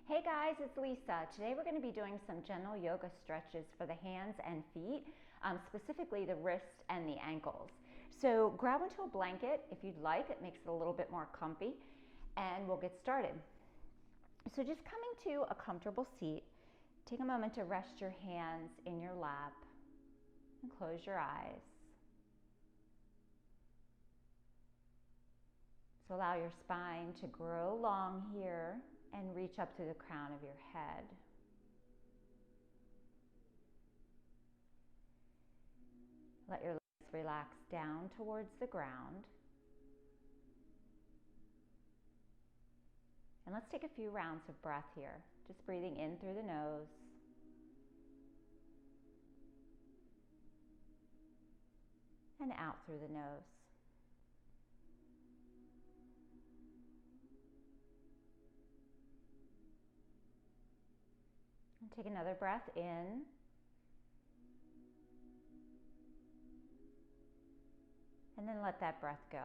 Hey guys, it's Lisa. Today we're going to be doing some gentle yoga stretches for the hands and feet, specifically the wrists and the ankles. So grab onto a blanket if you'd like. It makes it a little bit more comfy, and we'll get started. So just coming to a comfortable seat, take a moment to rest your hands in your lap and close your eyes. So allow your spine to grow long here and reach up to the crown of your head. Let your legs relax down towards the ground. And let's take a few rounds of breath here. Just breathing in through the nose. And out through the nose. And take another breath in. And then let that breath go.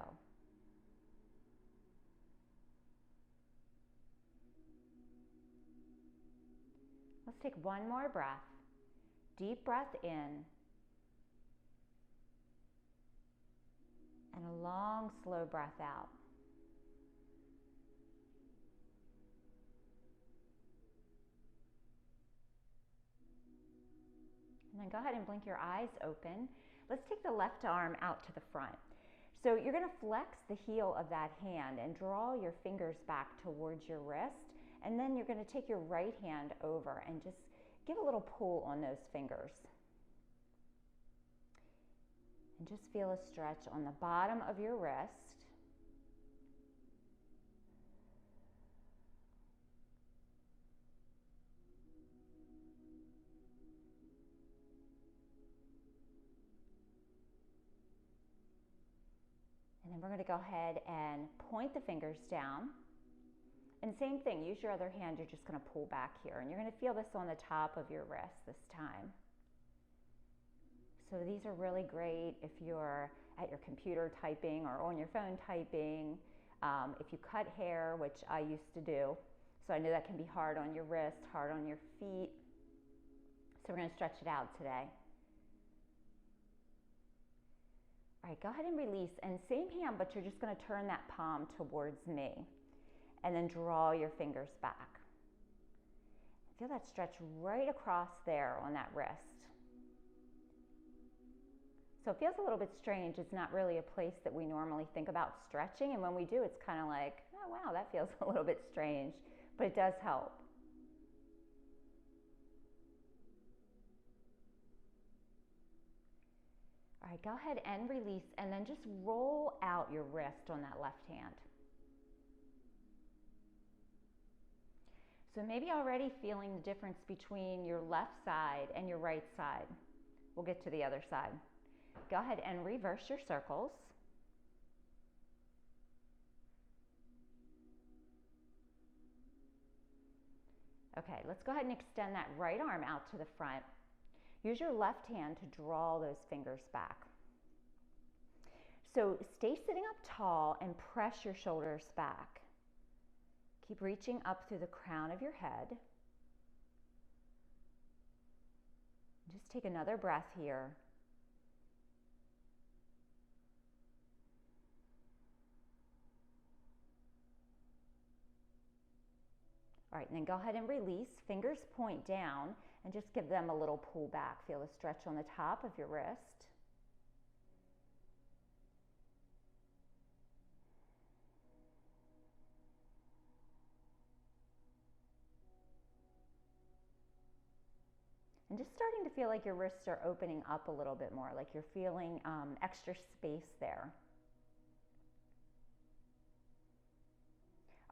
Let's take one more breath. Deep breath in. And a long, slow breath out. And then go ahead and blink your eyes open. Let's take the left arm out to the front. So you're going to flex the heel of that hand and draw your fingers back towards your wrist. And then you're going to take your right hand over and just give a little pull on those fingers. And just feel a stretch on the bottom of your wrist. And then we're going to go ahead and point the fingers down. And same thing, use your other hand, you're just going to pull back here. And you're going to feel this on the top of your wrist this time. So these are really great if you're at your computer typing or on your phone typing. If you cut hair, which I used to do. So I know that can be hard on your wrist, hard on your feet. So we're going to stretch it out today. All right, go ahead and release, and same hand, but you're just going to turn that palm towards me, and then draw your fingers back. Feel that stretch right across there on that wrist. So it feels a little bit strange. It's not really a place that we normally think about stretching, and when we do, it's kind of like, oh wow, that feels a little bit strange, but it does help. All right, go ahead and release, and then just roll out your wrist on that left hand. So maybe already feeling the difference between your left side and your right side. We'll get to the other side. Go ahead and reverse your circles. Okay, let's go ahead and extend that right arm out to the front. Use your left hand to draw those fingers back. So stay sitting up tall and press your shoulders back. Keep reaching up through the crown of your head. Just take another breath here. All right, and then go ahead and release. Fingers point down and just give them a little pull back. Feel the stretch on the top of your wrist. And just starting to feel like your wrists are opening up a little bit more, like you're feeling extra space there.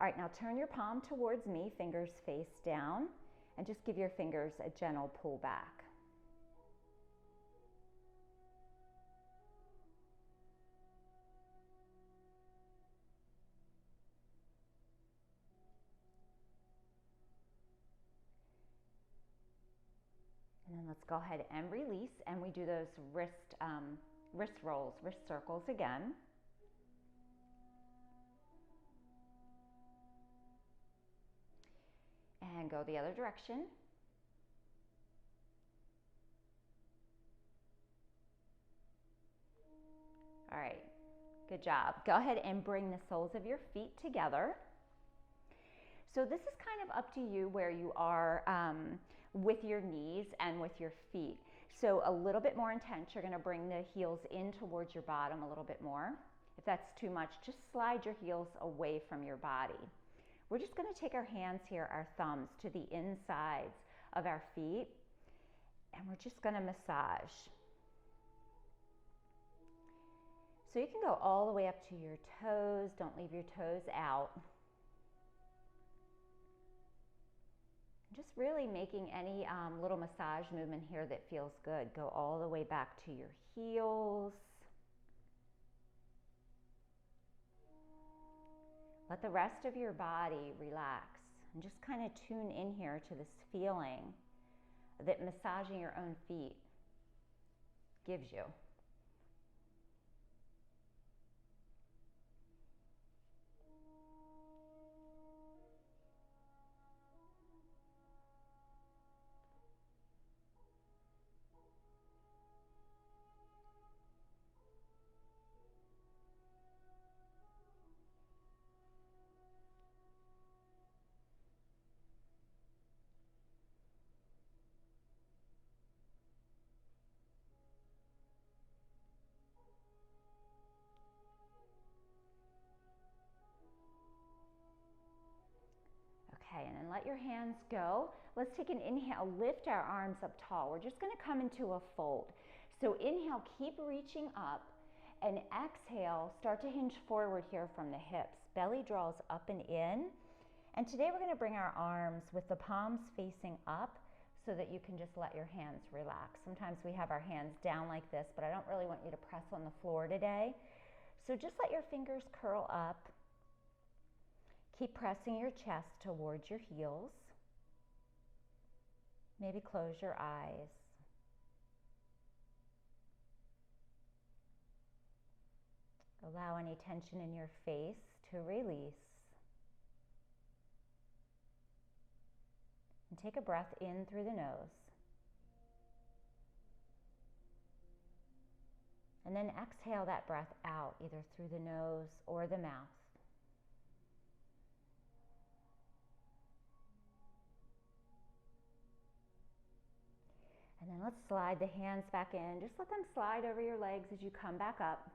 All right, now turn your palm towards me, fingers face down, and just give your fingers a gentle pull back. And then let's go ahead and release, and we do those wrist rolls, wrist circles again. and go the other direction. All right, good job. Go ahead and bring the soles of your feet together. So this is kind of up to you where you are with your knees and with your feet. So a little bit more intense, you're gonna bring the heels in towards your bottom a little bit more. If that's too much, just slide your heels away from your body. We're just gonna take our hands here, our thumbs, to the insides of our feet, and we're just gonna massage. So you can go all the way up to your toes. Don't leave your toes out. Just really making any little massage movement here that feels good. Go all the way back to your heels. Let the rest of your body relax and just kind of tune in here to this feeling that massaging your own feet gives you. Okay, and then let your hands go. Let's take an inhale, lift our arms up tall. We're just gonna come into a fold. So inhale, keep reaching up, and exhale, start to hinge forward here from the hips. Belly draws up and in. And today we're gonna bring our arms with the palms facing up so that you can just let your hands relax. Sometimes we have our hands down like this, but I don't really want you to press on the floor today. So just let your fingers curl up. Keep pressing your chest towards your heels. Maybe close your eyes. Allow any tension in your face to release. And take a breath in through the nose. And then exhale that breath out, either through the nose or the mouth. And then let's slide the hands back in. Just let them slide over your legs as you come back up.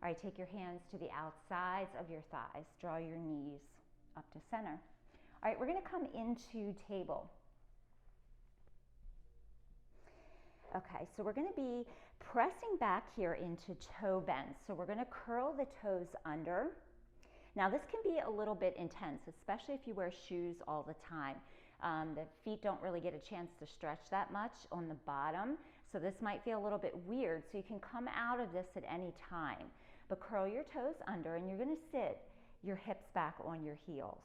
All right, take your hands to the outsides of your thighs. Draw your knees up to center. All right, we're gonna come into table. Okay, so we're gonna be pressing back here into toe bends. So we're gonna curl the toes under. Now this can be a little bit intense, especially if you wear shoes all the time. The feet don't really get a chance to stretch that much on the bottom, so this might feel a little bit weird, so you can come out of this at any time. But curl your toes under, and you're gonna sit your hips back on your heels.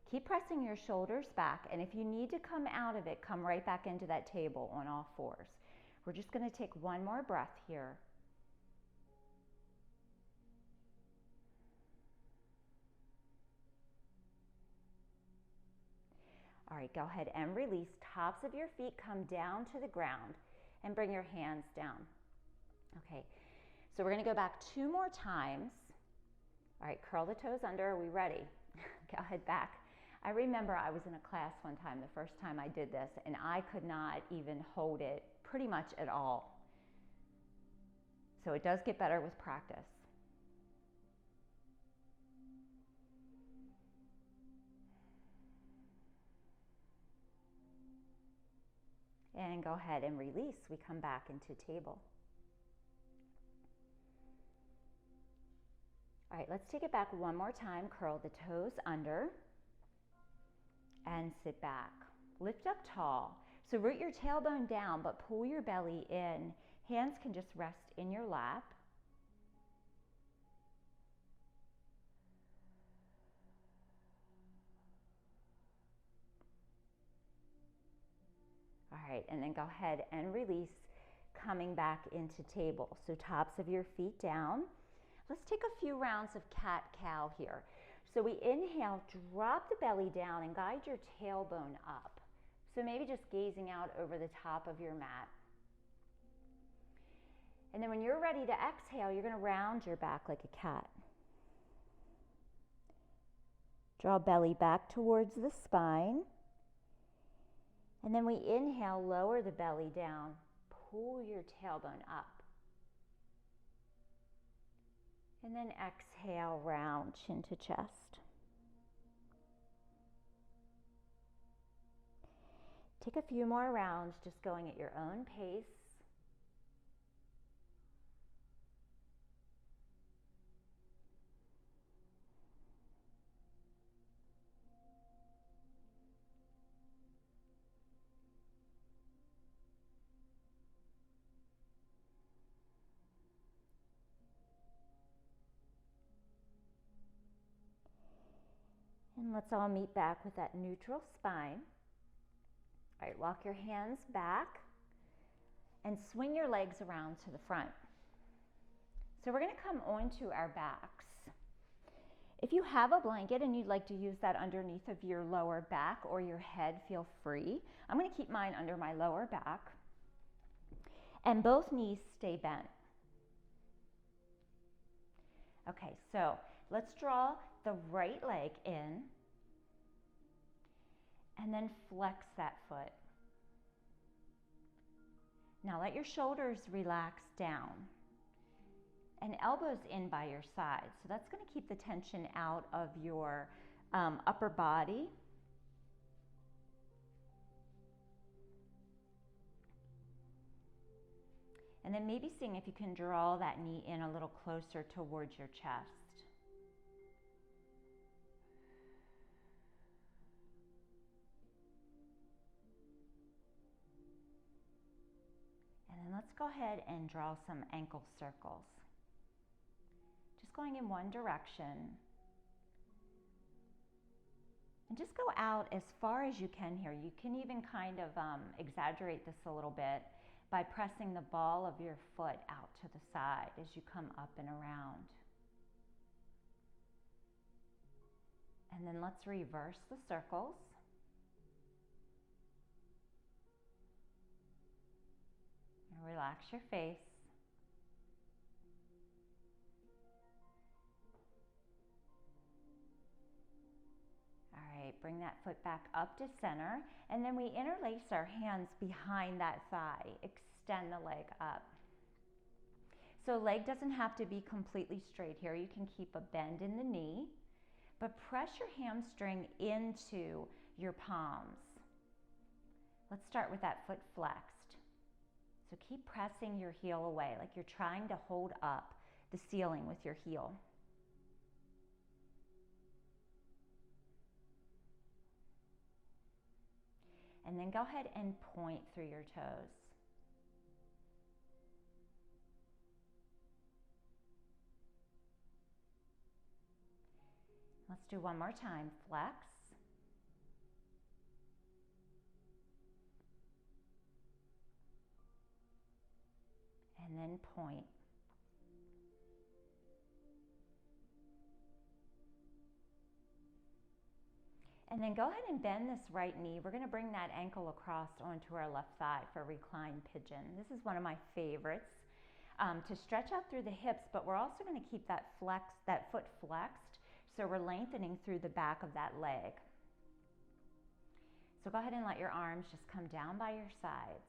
Keep pressing your shoulders back, and if you need to come out of it, come right back into that table on all fours. We're just gonna take one more breath here. All right, go ahead and release. Tops of your feet come down to the ground and bring your hands down. Okay, so we're gonna go back 2 more times. All right, curl the toes under. Are we ready? Go ahead back. I remember I was in a class one time, the first time I did this, and I could not even hold it pretty much at all. So it does get better with practice. And go ahead and release. We come back into table. All right, let's take it back one more time. Curl the toes under and sit back. Lift up tall. So root your tailbone down, but pull your belly in. Hands can just rest in your lap. All right, and then go ahead and release, coming back into table. So tops of your feet down. Let's take a few rounds of cat-cow here. So we inhale, drop the belly down and guide your tailbone up. So maybe just gazing out over the top of your mat. And then when you're ready to exhale, you're going to round your back like a cat. Draw belly back towards the spine. And then we inhale, lower the belly down, pull your tailbone up. And then exhale, round chin to chest. Take a few more rounds, just going at your own pace. And let's all meet back with that neutral spine. All right, walk your hands back and swing your legs around to the front. So we're going to come onto our backs. If you have a blanket and you'd like to use that underneath of your lower back or your head, feel free. I'm going to keep mine under my lower back. And both knees stay bent. Okay, so let's draw the right leg in and then flex that foot. Now let your shoulders relax down and elbows in by your side. So that's going to keep the tension out of your upper body. And then maybe seeing if you can draw that knee in a little closer towards your chest. And then let's go ahead and draw some ankle circles. Just going in one direction. And just go out as far as you can here. You can even kind of exaggerate this a little bit by pressing the ball of your foot out to the side as you come up and around. And then let's reverse the circles. And relax your face. All right, bring that foot back up to center, and then we interlace our hands behind that thigh. Extend the leg up. So leg doesn't have to be completely straight here. You can keep a bend in the knee, but press your hamstring into your palms. Let's start with that foot flexed. So keep pressing your heel away like you're trying to hold up the ceiling with your heel. And then go ahead and point through your toes. Let's do one more time. Flex. And then point. And then go ahead and bend this right knee. We're going to bring that ankle across onto our left thigh for reclined pigeon. This is one of my favorites to stretch out through the hips, but we're also going to keep that foot flexed, so we're lengthening through the back of that leg. So go ahead and let your arms just come down by your sides.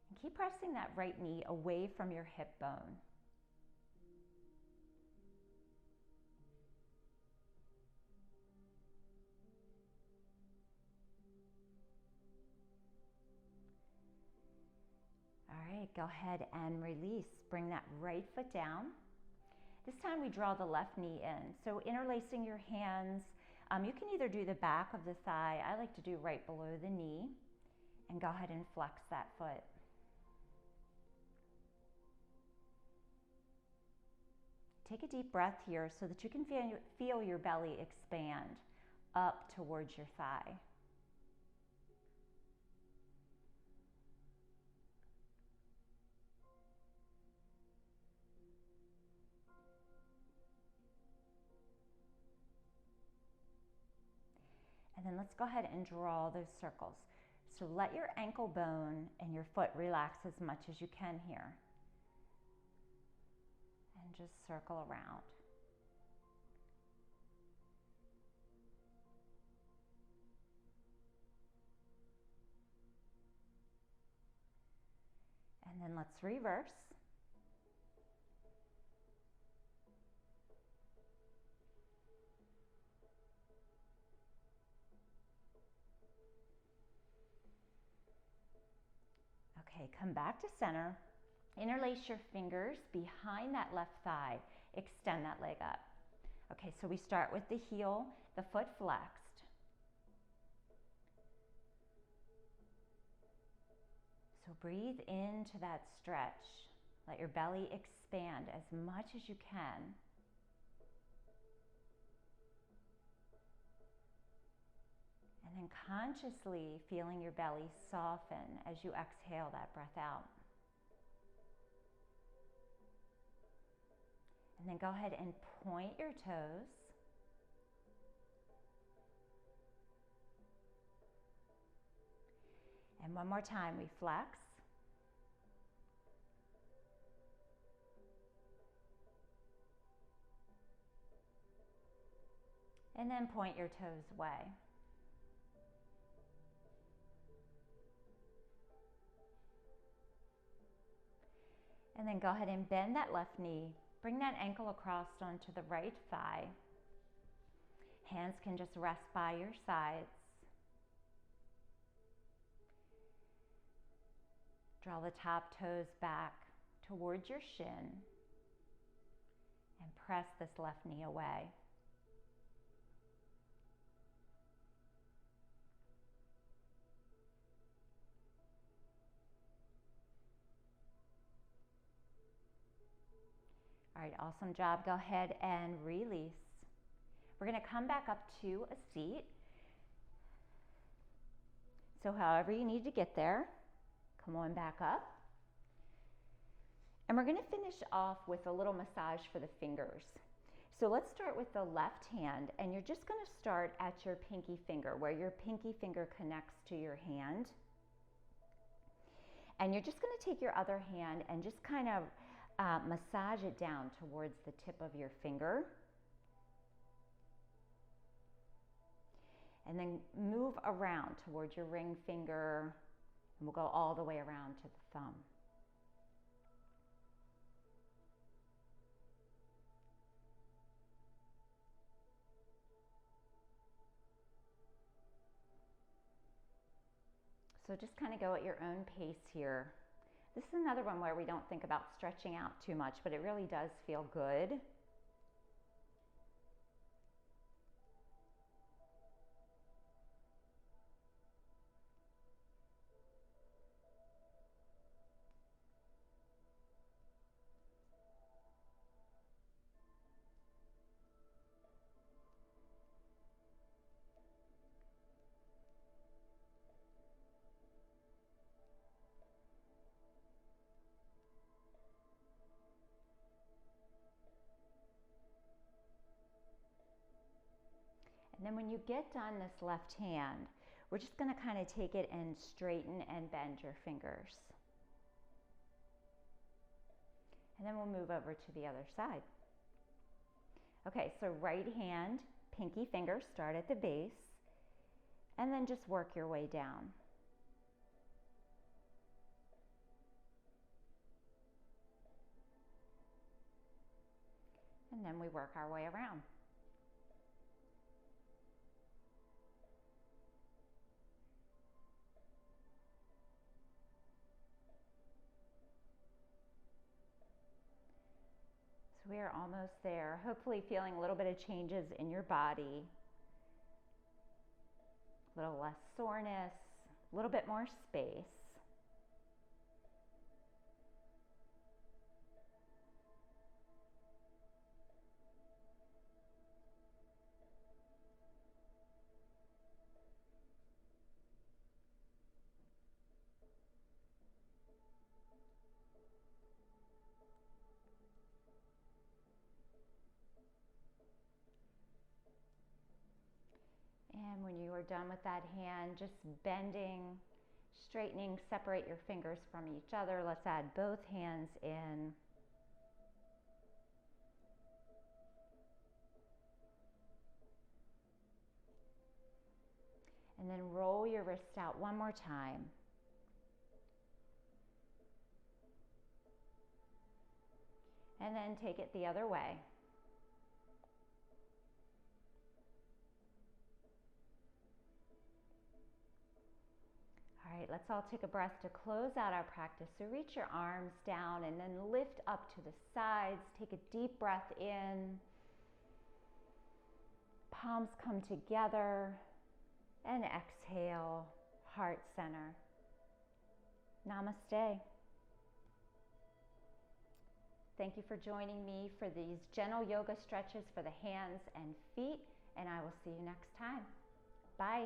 And keep pressing that right knee away from your hip bone. All right, go ahead and release. Bring that right foot down. This time we draw the left knee in. So interlacing your hands, you can either do the back of the thigh. I like to do right below the knee. And go ahead and flex that foot. Take a deep breath here so that you can feel your belly expand up towards your thigh. And then let's go ahead and draw those circles. So let your ankle bone and your foot relax as much as you can here. And just circle around. And then let's reverse. Okay, come back to center. Interlace your fingers behind that left thigh. Extend that leg up. Okay, so we start with the heel, the foot flexed. So breathe into that stretch. Let your belly expand as much as you can. And then consciously feeling your belly soften as you exhale that breath out. And then go ahead and point your toes. And one more time, we flex. And then point your toes away. And then go ahead and bend that left knee. Bring that ankle across onto the right thigh. Hands can just rest by your sides. Draw the top toes back towards your shin and press this left knee away. All right, awesome job. Go ahead and release. We're going to come back up to a seat. So however you need to get there, come on back up. And we're going to finish off with a little massage for the fingers. So let's start with the left hand, and you're just going to start at your pinky finger, where your pinky finger connects to your hand. And you're just going to take your other hand and just kind of massage it down towards the tip of your finger. And then move around towards your ring finger, and we'll go all the way around to the thumb. So just kind of go at your own pace here. This is another one where we don't think about stretching out too much, but it really does feel good. And then when you get done this left hand, we're just going to kind of take it and straighten and bend your fingers. And then we'll move over to the other side. Okay, so right hand, pinky finger, start at the base, and then just work your way down. And then we work our way around. So we are almost there. Hopefully feeling a little bit of changes in your body. A little less soreness, a little bit more space. And when you are done with that hand, just bending, straightening, separate your fingers from each other. Let's add both hands in. And then roll your wrist out one more time. And then take it the other way. All right, let's all take a breath to close out our practice. So reach your arms down and then lift up to the sides. Take a deep breath in. Palms come together. And exhale, heart center. Namaste. Thank you for joining me for these gentle yoga stretches for the hands and feet, and I will see you next time. Bye.